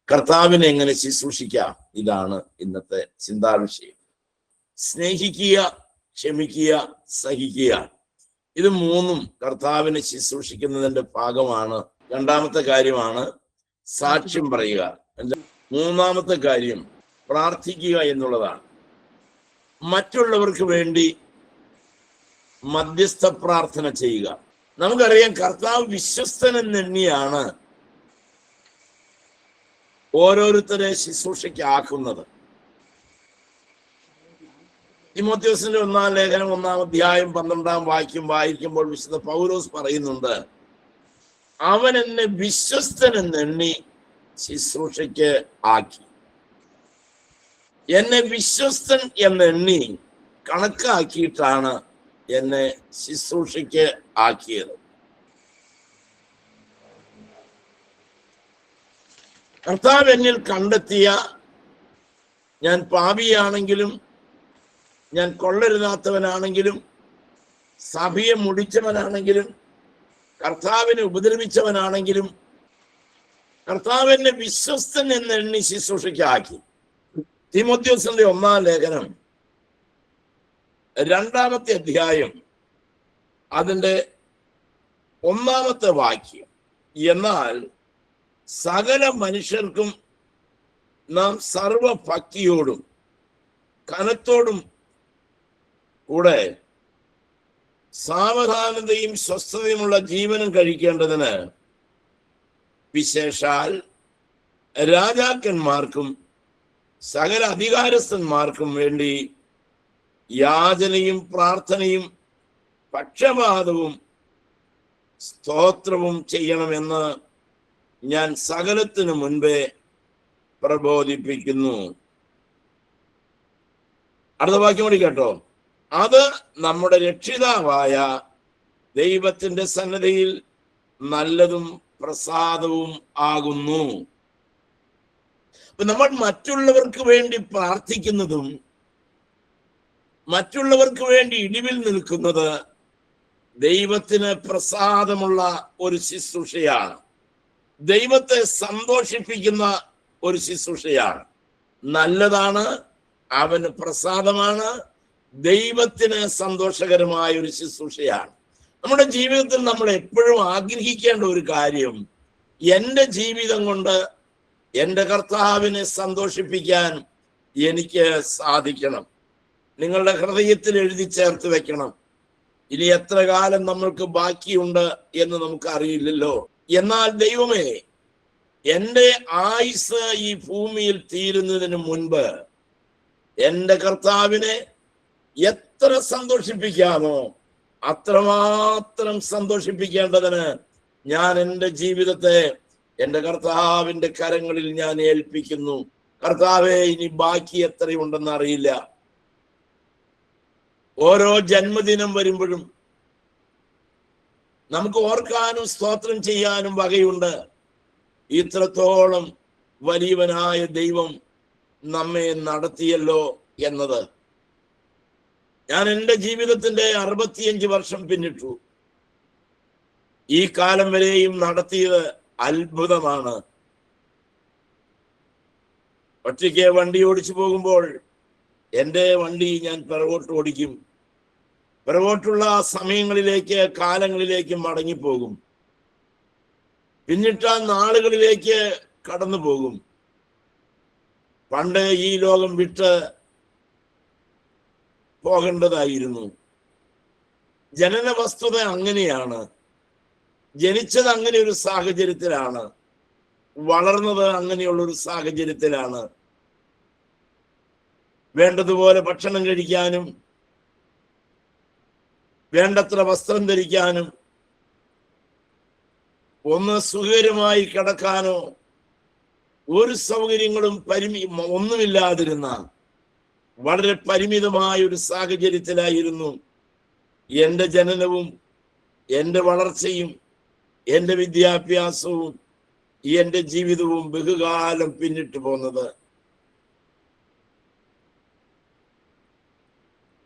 കർത്താവിനെ എങ്ങനെ ശുശ്രൂഷിക്കാം? ഇതാണ് ഇന്നത്തെ ചിന്താവിഷയം. സ്നേഹിക്കുക, ക്ഷമിക്കുക, സഹിക്കുക. ഇത് മൂന്നും കർത്താവിനെ ശുശ്രൂഷിക്കുന്നതിന്റെ ഭാഗമാണ്. രണ്ടാമത്തെ കാര്യമാണ് സാക്ഷ്യം പറയുക. മൂന്നാമത്തെ കാര്യം പ്രാർത്ഥിക്കുക എന്നുള്ളതാണ്. മറ്റുള്ളവർക്ക് വേണ്ടി മധ്യസ്ഥ പ്രാർത്ഥന ചെയ്യുക. നമുക്കറിയാം, കർത്താവ് വിശ്വസ്തനെന്നെണ്ണിയാണ് ഓരോരുത്തരെ ശുശ്രൂഷയ്ക്ക് ആക്കുന്നത്. തിമോഥെയോസിന്റെ 1-ാം ലേഖനം 1-ാം അധ്യായം 12-ാം വാക്യം വായിക്കുമ്പോൾ വിശുദ്ധ പൗലോസ് പറയുന്നുണ്ട്, അവൻ എന്നെ വിശ്വസ്തനെന്നെണ്ണി ശുശ്രൂഷയ്ക്ക് ആക്കി. എന്നെ വിശ്വസ്തൻ എന്നെണ്ണി കണക്കാക്കിയിട്ടാണ് എന്നെ ശുശ്രൂഷയ്ക്ക് ആക്കിയത്. കർത്താവ് എന്നിൽ കണ്ടെത്തിയ, ഞാൻ പാപിയാണെങ്കിലും, ഞാൻ കൊള്ളരുതാത്തവനാണെങ്കിലും, സഭയെ മുടിച്ചവനാണെങ്കിലും, കർത്താവിനെ ഉപദ്രവിച്ചവനാണെങ്കിലും, കർത്താവ് എന്നെ വിശ്വസ്തൻ എന്നെണ്ണി ശുശ്രൂഷയ്ക്ക് ആക്കി. തിമോഥെയോസിന്റെ 1-ാം ലേഖനം 2-ാമത്തെ അധ്യായം അതിൻ്റെ 1-ാമത്തെ വാക്യം, എന്നാൽ സകല മനുഷ്യർക്കും നാം സർവഭക്തിയോടും കനത്തോടും കൂടെ സാവധാനതയും സ്വസ്ഥതയുമുള്ള ജീവനും കഴിക്കേണ്ടതിന് വിശേഷാൽ രാജാക്കന്മാർക്കും സകല അധികാരസ്ഥന്മാർക്കും വേണ്ടി യാചനയും പ്രാർത്ഥനയും പക്ഷപാതവും സ്തോത്രവും ചെയ്യണമെന്ന് ഞാൻ സകലത്തിനു മുൻപേ പ്രബോധിപ്പിക്കുന്നു. അടുത്ത വാക്യം കൂടി കേട്ടോ. അത് നമ്മുടെ രക്ഷിതാവായ ദൈവത്തിന്റെ സന്നദ്ധിയിൽ നല്ലതും പ്രസാദവും ആകുന്നു. നമ്മൾ മറ്റുള്ളവർക്ക് വേണ്ടി പ്രാർത്ഥിക്കുന്നതും മറ്റുള്ളവർക്ക് വേണ്ടി ഇടിവിൽ നിൽക്കുന്നത് ദൈവത്തിന് പ്രസാദമുള്ള ഒരു ശുശ്രൂഷയാണ്. ദൈവത്തെ സന്തോഷിപ്പിക്കുന്ന ഒരു ശുശ്രൂഷയാണ്. നല്ലതാണ്, അവന് പ്രസാദമാണ്, ദൈവത്തിന് സന്തോഷകരമായ ഒരു ശുശ്രൂഷയാണ്. നമ്മുടെ ജീവിതത്തിൽ നമ്മൾ എപ്പോഴും ആഗ്രഹിക്കേണ്ട ഒരു കാര്യം, എൻ്റെ ജീവിതം കൊണ്ട് എൻ്റെ കർത്താവിനെ സന്തോഷിപ്പിക്കാൻ എനിക്ക് സാധിക്കണം. നിങ്ങളുടെ ഹൃദയത്തിൽ എഴുതി ചേർത്ത് വെക്കണം. ഇനി എത്ര കാലം നമ്മൾക്ക് ബാക്കിയുണ്ട് എന്ന് നമുക്ക് അറിയില്ലല്ലോ. എന്നാൽ ദൈവമേ, എൻ്റെ ആയുസ് ഈ ഭൂമിയിൽ തീരുന്നതിന് മുൻപ് എൻ്റെ കർത്താവിനെ എത്ര സന്തോഷിപ്പിക്കാമോ അത്രമാത്രം സന്തോഷിപ്പിക്കേണ്ടതിന് ഞാൻ എൻ്റെ ജീവിതത്തെ എൻ്റെ കർത്താവിൻ്റെ കരങ്ങളിൽ ഞാൻ ഏൽപ്പിക്കുന്നു. കർത്താവെ, ഇനി ബാക്കി എത്രയുണ്ടെന്ന് അറിയില്ല. ഓരോ ജന്മദിനം വരുമ്പോഴും നമുക്ക് ഓർക്കാനും സ്തോത്രം ചെയ്യാനും വകയുണ്ട്. ഇത്രത്തോളം വലിയവനായ ദൈവം നമ്മെ നടത്തിയല്ലോ എന്നത്. ഞാൻ എൻ്റെ ജീവിതത്തിന്റെ 65 വർഷം പിന്നിട്ടു. ഈ കാലം വരെയും നടത്തിയത് അത്ഭുതമാണ്. ഒറ്റയ്ക്ക് വണ്ടി ഓടിച്ചു പോകുമ്പോൾ എൻ്റെ വണ്ടി ഞാൻ പിറകോട്ട് ഓടിക്കും. പിറകോട്ടുള്ള സമയങ്ങളിലേക്ക്, കാലങ്ങളിലേക്ക് മടങ്ങിപ്പോകും. പിന്നിട്ട നാളുകളിലേക്ക് കടന്നു പോകും. പണ്ട് ഈ ലോകം വിട്ട് പോകേണ്ടതായിരുന്നു. ജനന വസ്തുത അങ്ങനെയാണ്. ജനിച്ചത് അങ്ങനെ ഒരു സാഹചര്യത്തിലാണ്, വളർന്നത് അങ്ങനെയുള്ളൊരു സാഹചര്യത്തിലാണ്. വേണ്ടതുപോലെ ഭക്ഷണം കഴിക്കാനും വേണ്ടത്ര വസ്ത്രം ധരിക്കാനും ഒന്ന് സുഖകരമായി കിടക്കാനോ ഒരു സൗകര്യങ്ങളും ഒന്നുമില്ലാതിരുന്ന വളരെ പരിമിതമായ ഒരു സാഹചര്യത്തിലായിരുന്നു എൻ്റെ ജനനവും എൻ്റെ വളർച്ചയും എൻ്റെ വിദ്യാഭ്യാസവും എൻ്റെ ജീവിതവും ബഹുകാലം പിന്നിട്ട് പോന്നത്.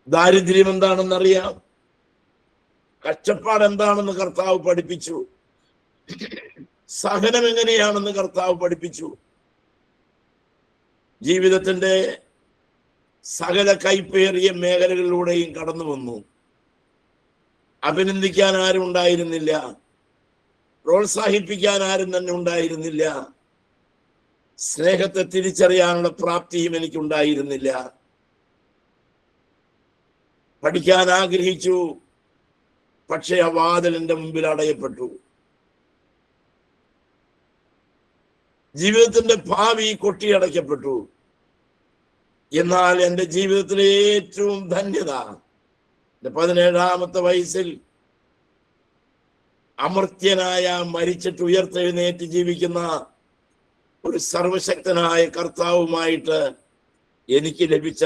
ദാരിദ്ര്യം എന്താണെന്നറിയാം, കഷ്ടപ്പാട് എന്താണെന്ന് കർത്താവ് പഠിപ്പിച്ചു, സഹനം എങ്ങനെയാണെന്ന് കർത്താവ് പഠിപ്പിച്ചു. ജീവിതത്തിന്റെ സകല കൈപ്പേറിയ മേഖലകളിലൂടെയും കടന്നു വന്നു. അഭിനന്ദിക്കാൻ ആരും ഉണ്ടായിരുന്നില്ല, പ്രോത്സാഹിപ്പിക്കാൻ ആരും തന്നെ ഉണ്ടായിരുന്നില്ല, സ്നേഹത്തെ തിരിച്ചറിയാനുള്ള പ്രാപ്തിയും എനിക്കുണ്ടായിരുന്നില്ല. പഠിക്കാൻ ആഗ്രഹിച്ചു, പക്ഷെ ആ വാതിൽ എൻ്റെ മുമ്പിൽ അടയപ്പെട്ടു. ജീവിതത്തിന്റെ ഭാവി കൊട്ടിയടയ്ക്കപ്പെട്ടു. എന്നാൽ എൻ്റെ ജീവിതത്തിലെ ഏറ്റവും ധന്യത, എൻ്റെ 17-ാമത്തെ വയസ്സിൽ അമർത്യനായ, മരിച്ചിട്ട് ഉയർത്തെഴുന്നേറ്റ് ജീവിക്കുന്ന ഒരു സർവശക്തനായ കർത്താവുമായിട്ട് എനിക്ക് ലഭിച്ച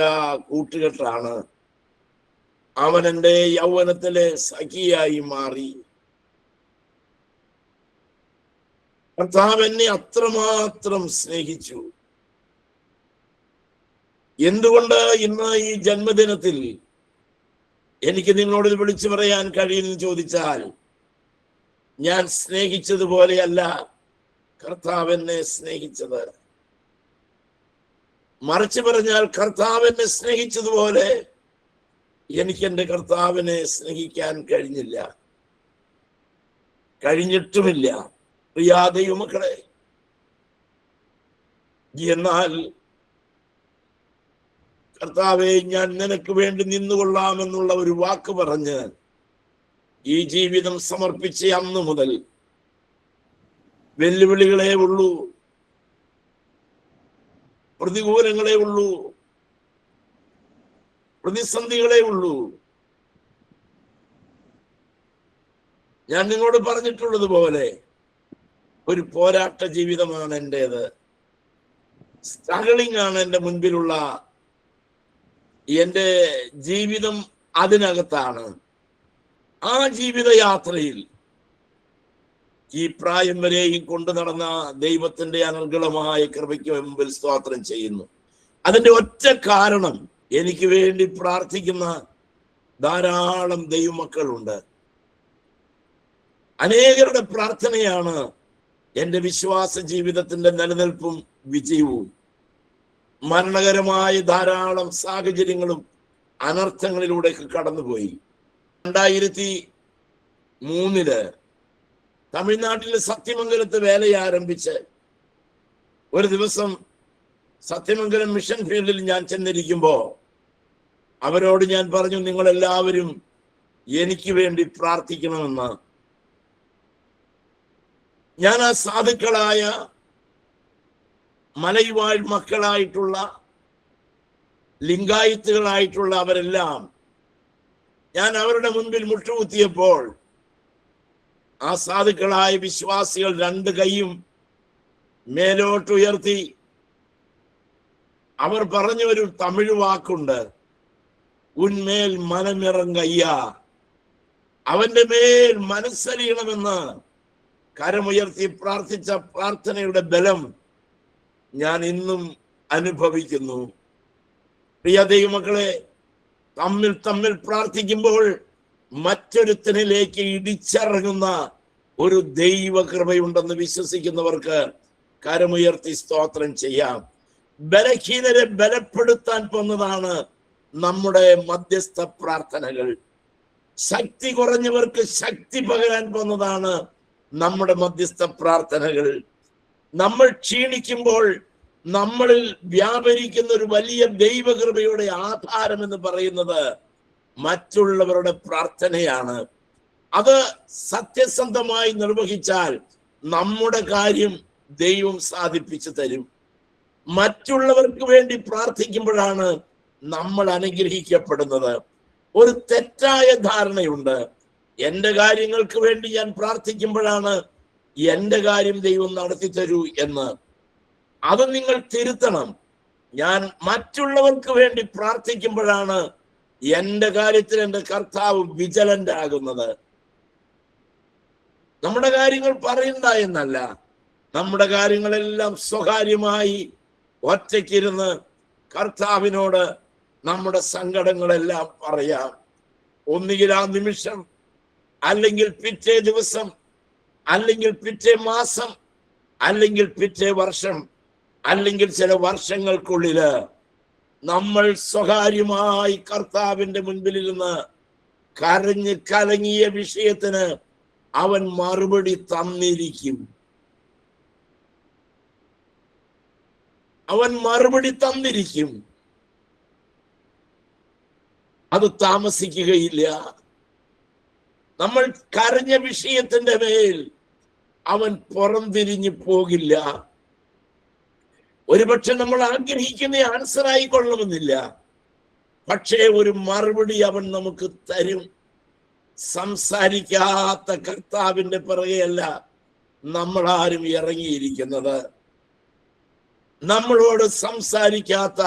കൂട്ടുകെട്ടാണ്. അവൻ എൻ്റെ യൗവനത്തിലെ സഖിയായി മാറി. കർത്താവ് എന്നെ അത്രമാത്രം സ്നേഹിച്ചു. എന്തുകൊണ്ട് ഇന്ന് ഈ ജന്മദിനത്തിൽ എനിക്ക് നിങ്ങളോട് വിളിച്ചു പറയാൻ കഴിയുമെന്ന് ചോദിച്ചാൽ, ഞാൻ സ്നേഹിച്ചതുപോലെയല്ല കർത്താവ് എന്നെ സ്നേഹിച്ചത്. മറിച്ച് പറഞ്ഞാൽ, കർത്താവ് എന്നെ സ്നേഹിച്ചതുപോലെ എനിക്ക് എൻ്റെ കർത്താവിനെ സ്നേഹിക്കാൻ കഴിഞ്ഞില്ല, കഴിഞ്ഞിട്ടുമില്ല. പ്രിയ ദൈവമക്കളെ, എന്നാൽ കർത്താവെ, ഞാൻ നിനക്ക് വേണ്ടി നിന്നുകൊള്ളാമെന്നുള്ള ഒരു വാക്ക് പറഞ്ഞ് ഈ ജീവിതം സമർപ്പിച്ച അന്ന് മുതൽ വെല്ലുവിളികളേ ഉള്ളൂ, പ്രതികൂലങ്ങളേ ഉള്ളൂ, പ്രതിസന്ധികളേ ഉള്ളൂ. ഞാൻ നിങ്ങളോട് പറഞ്ഞിട്ടുള്ളത് പോലെ ഒരു പോരാട്ട ജീവിതമാണ് എൻ്റേത്. സ്ട്രഗിളിംഗ് ആണ് എൻ്റെ മുൻപിലുള്ള എൻ്റെ ജീവിതം. അതിനകത്താണ് ആ ജീവിതയാത്രയിൽ ഈ പ്രായം വരെയും കൊണ്ടു നടന്ന ദൈവത്തിന്റെ അനർഗളമായ കൃപയ്ക്ക് മുമ്പിൽ സ്തോത്രം ചെയ്യുന്നു. അതിന്റെ ഒറ്റ കാരണം, എനിക്ക് വേണ്ടി പ്രാർത്ഥിക്കുന്ന ധാരാളം ദൈവമക്കളുണ്ട്. അനേകരുടെ പ്രാർത്ഥനയാണ് എൻ്റെ വിശ്വാസ ജീവിതത്തിന്റെ നിലനിൽപ്പും വിജയവും. മരണകരമായ ധാരാളം സാഹചര്യങ്ങളും അനർത്ഥങ്ങളിലൂടെയൊക്കെ കടന്നുപോയി. 2003 തമിഴ്നാട്ടിലെ സത്യമംഗലത്ത് വേല ആരംഭിച്ച് ഒരു ദിവസം സത്യമംഗലം മിഷൻ ഫീൽഡിൽ ഞാൻ ചെന്നിരിക്കുമ്പോ അവരോട് ഞാൻ പറഞ്ഞു, നിങ്ങളെല്ലാവരും എനിക്ക് വേണ്ടി പ്രാർത്ഥിക്കണമെന്ന്. ഞാൻ ആ സാധുക്കളായ മലയുവാഴ് മക്കളായിട്ടുള്ള ലിംഗായത്തുകളായിട്ടുള്ള അവരെല്ലാം ഞാൻ അവരുടെ മുൻപിൽ മുട്ടുകുത്തിയപ്പോൾ ആ സാധുക്കളായ വിശ്വാസികൾ 2 കൈയും മേലോട്ടുയർത്തി അവർ പറഞ്ഞ ഒരു തമിഴ് വാക്കുണ്ട്, ഉന്മേൽ മനമിറങ്ങയ്യ, അവന്റെ മേൽ മനസ്സലിയണമെന്ന് കരമുയർത്തി പ്രാർത്ഥിച്ച പ്രാർത്ഥനയുടെ ബലം ഞാൻ ഇന്നും അനുഭവിക്കുന്നു. പ്രിയ ദൈവമക്കളെ, തമ്മിൽ പ്രാർത്ഥിക്കുമ്പോൾ മറ്റൊരുത്തനിലേക്ക് ഇടിച്ചിറങ്ങുന്ന ഒരു ദൈവകൃപയുണ്ടെന്ന് വിശ്വസിക്കുന്നവർക്ക് കരമുയർത്തി സ്തോത്രം ചെയ്യാം. ബലഹീനരെ ബലപ്പെടുത്താൻ പോന്നതാണ് നമ്മുടെ മധ്യസ്ഥ പ്രാർത്ഥനകൾ. ശക്തി കുറഞ്ഞവർക്ക് ശക്തി പകരാൻ പോന്നതാണ് നമ്മുടെ മധ്യസ്ഥ പ്രാർത്ഥനകൾ. നമ്മൾ ക്ഷീണിക്കുമ്പോൾ നമ്മളിൽ വ്യാപരിക്കുന്ന ഒരു വലിയ ദൈവകൃപയുടെ ആധാരം എന്ന് പറയുന്നത് മറ്റുള്ളവരുടെ പ്രാർത്ഥനയാണ്. അത് സത്യസന്ധമായി നിർവഹിച്ചാൽ നമ്മുടെ കാര്യം ദൈവം സാധിപ്പിച്ചു തരും. മറ്റുള്ളവർക്ക് വേണ്ടി പ്രാർത്ഥിക്കുമ്പോഴാണ് നമ്മൾ അനുഗ്രഹിക്കപ്പെടുന്നത്. ഒരു തെറ്റായ ധാരണയുണ്ട്, എൻ്റെ കാര്യങ്ങൾക്ക് വേണ്ടി ഞാൻ പ്രാർത്ഥിക്കുമ്പോഴാണ് എൻ്റെ കാര്യം ദൈവം നടത്തി തരൂ എന്ന്. അത് നിങ്ങൾ തിരുത്തണം. ഞാൻ മറ്റുള്ളവർക്ക് വേണ്ടി പ്രാർത്ഥിക്കുമ്പോഴാണ് എൻ്റെ കാര്യത്തിൽ എൻ്റെ കർത്താവ് വിജിലന്റ് ആകുന്നത്. നമ്മുടെ കാര്യങ്ങൾ പറയണ്ട എന്നല്ല, നമ്മുടെ കാര്യങ്ങളെല്ലാം സ്വകാര്യമായി ഒറ്റയ്ക്കിരുന്ന് കർത്താവിനോട് നമ്മുടെ സങ്കടങ്ങളെല്ലാം പറയാം. ഒന്നുകിൽ ആ നിമിഷം, അല്ലെങ്കിൽ പിറ്റേ ദിവസം, അല്ലെങ്കിൽ പിറ്റേ മാസം, അല്ലെങ്കിൽ പിറ്റേ വർഷം, അല്ലെങ്കിൽ ചില വർഷങ്ങൾക്കുള്ളില് നമ്മൾ സ്വകാര്യമായി കർത്താവിന്റെ മുൻപിലിരുന്ന് കരഞ്ഞ് കലങ്ങിയ വിഷയത്തിന് അവൻ മറുപടി തന്നിരിക്കും. അവൻ മറുപടി തന്നിരിക്കും. അത് താമസിക്കുകയില്ല. നമ്മൾ കരഞ്ഞ വിഷയത്തിന്റെ മേൽ അവൻ പുറംതിരിഞ്ഞു പോകില്ല. ഒരുപക്ഷെ നമ്മൾ ആഗ്രഹിക്കുന്ന ആൻസർ ആയിക്കൊള്ളണമെന്നില്ല, പക്ഷേ ഒരു മറുപടി അവൻ നമുക്ക് തരും. സംസാരിക്കാത്ത കർത്താവിന്റെ പിറകെയല്ല നമ്മളാരും ഇറങ്ങിയിരിക്കുന്നത്. നമ്മളോട് സംസാരിക്കാത്ത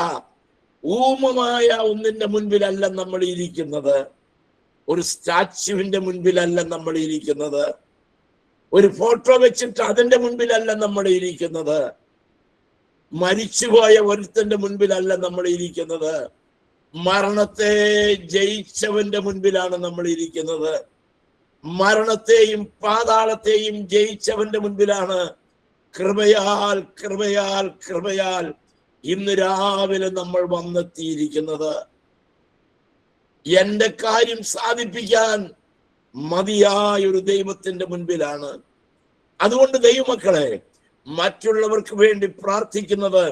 ഊമമായ ഒന്നിന്റെ മുൻപിലല്ല നമ്മൾ ഇരിക്കുന്നത്. ഒരു സ്റ്റാച്യുവിന്റെ മുൻപിലല്ല നമ്മൾ ഇരിക്കുന്നത്. ഒരു ഫോട്ടോ വെച്ചിട്ട് അതിന്റെ മുൻപിലല്ല നമ്മൾ ഇരിക്കുന്നത്. മരിച്ചുപോയ ഒരുത്തന്റെ മുൻപിലല്ല നമ്മൾ ഇരിക്കുന്നത്. മരണത്തെ ജയിച്ചവന്റെ മുൻപിലാണ് നമ്മൾ ഇരിക്കുന്നത്. മരണത്തെയും പാതാളത്തെയും ജയിച്ചവന്റെ മുൻപിലാണ് കൃപയാൽ കൃപയാൽ കൃപയാൽ ഇന്ന് രാവിലെ നമ്മൾ വന്നെത്തിയിരിക്കുന്നത്. എന്റെ കാര്യം സാധിപ്പിക്കാൻ മതിയായ ഒരു ദൈവത്തിന്റെ മുൻപിലാണ്. അതുകൊണ്ട് ദൈവമക്കളെ, മറ്റുള്ളവർക്ക് വേണ്ടി പ്രാർത്ഥിക്കുന്നത്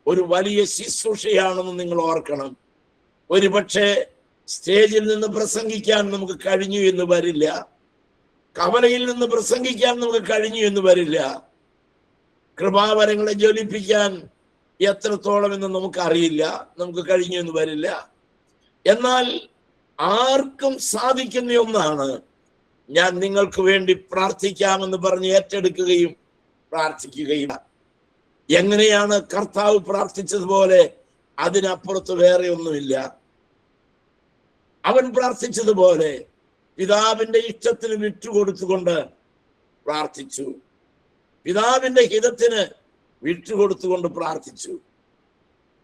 ഒരു വലിയ ശുശ്രൂഷയാണെന്ന് നിങ്ങൾ ഓർക്കണം. ഒരുപക്ഷെ സ്റ്റേജിൽ നിന്ന് പ്രസംഗിക്കാൻ നമുക്ക് കഴിഞ്ഞു എന്ന് വരില്ല. കവലയിൽ നിന്ന് പ്രസംഗിക്കാൻ നമുക്ക് കഴിഞ്ഞു എന്ന് വരില്ല. കൃപാവരങ്ങളെ ജ്വലിപ്പിക്കാൻ എത്രത്തോളം എന്ന് നമുക്ക് അറിയില്ല, നമുക്ക് കഴിഞ്ഞു എന്ന് വരില്ല. എന്നാൽ ആർക്കും സാധിക്കുന്ന ഒന്നാണ് ഞാൻ നിങ്ങൾക്ക് വേണ്ടി പ്രാർത്ഥിക്കാമെന്ന് പറഞ്ഞ് ഏറ്റെടുക്കുകയും പ്രാർത്ഥിക്കുകയും. എങ്ങനെയാണ് കർത്താവ് പ്രാർത്ഥിച്ചതുപോലെ അതിനപ്പുറത്ത് വേറെ ഒന്നുമില്ല. അവൻ പ്രാർത്ഥിച്ചതുപോലെ പിതാവിന്റെ ഇഷ്ടത്തിന് വിട്ടുകൊടുത്തുകൊണ്ട് പ്രാർത്ഥിച്ചു. പിതാവിന്റെ ഹിതത്തിന് വിട്ടുകൊടുത്തുകൊണ്ട് പ്രാർത്ഥിച്ചു.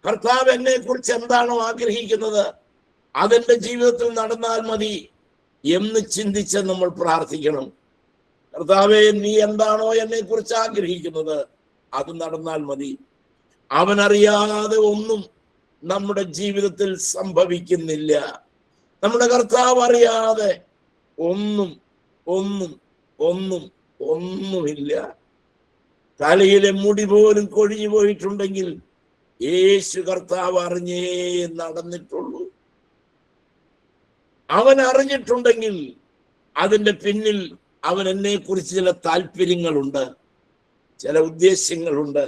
കർത്താവ് എന്നെ കുറിച്ച് എന്താണോ ആഗ്രഹിക്കുന്നത് അതെന്റെ ജീവിതത്തിൽ നടന്നാൽ മതി എന്ന് ചിന്തിച്ച് നമ്മൾ പ്രാർത്ഥിക്കണം. കർത്താവേ, നീ എന്താണോ എന്നെ കുറിച്ച് ആഗ്രഹിക്കുന്നത് അത് നടന്നാൽ മതി. അവനറിയാതെ ഒന്നും നമ്മുടെ ജീവിതത്തിൽ സംഭവിക്കുന്നില്ല. നമ്മുടെ കർത്താവ് അറിയാതെ ഒന്നും ഒന്നും ഒന്നും ഒന്നുമില്ല. തലയിലെ മുടി പോലും കൊഴിഞ്ഞു പോയിട്ടുണ്ടെങ്കിൽ യേശു കർത്താവ് അറിഞ്ഞേ നടന്നിട്ടുള്ളൂ. അവൻ അറിഞ്ഞിട്ടുണ്ടെങ്കിൽ അതിന്റെ പിന്നിൽ അവൻ എന്നെ കുറിച്ച് ചില താല്പര്യങ്ങളുണ്ട്, ചില ഉദ്ദേശ്യങ്ങളുണ്ട്.